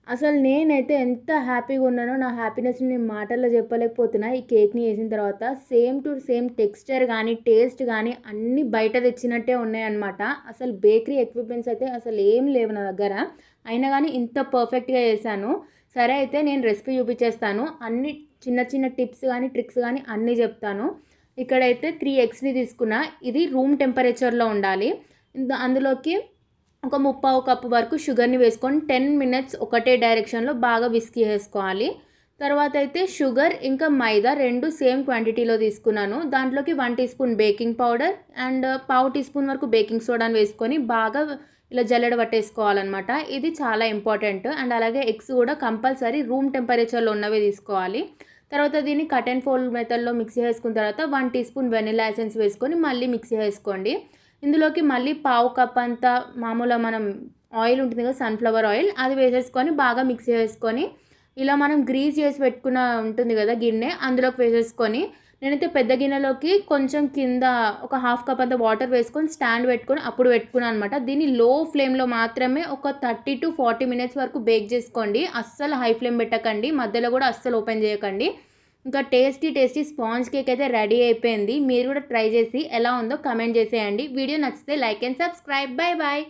అసలు నేనైతే ఎంత హ్యాపీగా ఉన్నానో, నా హ్యాపీనెస్‌ని నేను మాటల్లో చెప్పలేకపోతున్నా. ఈ కేక్‌ని చేసిన తర్వాత సేమ్ టు సేమ్ టెక్స్చర్ గానీ, టేస్ట్ గానీ అన్నీ బయట తెచ్చినట్టే ఉన్నాయన్నమాట. అసలు బేకరీ ఎక్విప్‌మెంట్స్ అయితే అసలు ఏం లేవు నా దగ్గర. అయినా గానీ ఇంత పర్ఫెక్ట్‌గా చేశాను. సరే అయితే నేను రెసిపీ చూపించేస్తాను. అన్ని చిన్న చిన్న టిప్స్ గానీ, ట్రిక్స్ గానీ అన్నీ చెప్తాను. ఇక్కడైతే 3 ఎగ్స్‌ని తీసుకున్నా. ఇది రూమ్ టెంపరేచర్‌లో ఉండాలి. అందులోకి ఒక ముప్పావు కప్పు వరకు షుగర్‌ని వేసుకొని 10 మినిట్స్ ఒకటే డైరెక్షన్‌లో బాగా విస్క్ చేసుకోవాలి. తర్వాత అయితే షుగర్ ఇంకా మైదా 2 సేమ్ క్వాంటిటీలో తీసుకున్నాను. దాంట్లోకి 1 teaspoon baking powder and పావు టీ స్పూన్ వరకు బేకింగ్ సోడాని వేసుకొని బాగా ఇలా జల్లెడ పట్టేసుకోవాలన్నమాట. ఇది చాలా ఇంపార్టెంట్. అండ్ అలాగే ఎగ్స్ కూడా కంపల్సరీ రూమ్ టెంపరేచర్‌లో ఉన్నవే తీసుకోవాలి. తర్వాత దీన్ని కట్ అండ్ ఫోల్డ్ మెథడ్‌లో మిక్సీ చేసుకున్న తర్వాత 1 టీ స్పూన్ వెనిల్లా ఎసెన్స్ వేసుకొని మళ్ళీ మిక్సీ చేసుకోండి. ఇందులోకి మళ్ళీ పావు కప్ అంతా మామూలుగా మనం ఆయిల్ ఉంటుంది కదా, సన్‌ఫ్లవర్ ఆయిల్, అది వేసేసుకొని బాగా మిక్స్ చేసుకొని ఇలా మనం గ్రీస్ చేసి పెట్టుకున్న ఉంటుంది కదా గిన్నె, అందులోకి వేసేసుకొని నేనైతే పెద్ద గిన్నెలోకి కొంచెం కింద ఒక హాఫ్ కప్ అంత వాటర్ వేసుకొని స్టాండ్ పెట్టుకొని అప్పుడు పెట్టుకున్నాను అనమాట. దీన్ని లో ఫ్లేమ్లో మాత్రమే ఒక 30-40 మినిట్స్ వరకు బేక్ చేసుకోండి. అస్సలు హై ఫ్లేమ్ పెట్టకండి, మధ్యలో కూడా అస్సలు ఓపెన్ చేయకండి. ఇంకా టేస్టీ స్పాంజ్ కేక్ అయితే రెడీ అయిపోయింది. మీరు కూడా ట్రై చేసి ఎలా ఉందో కమెంట్ చేసేయండి. వీడియో నచ్చితే like and subscribe. Bye bye.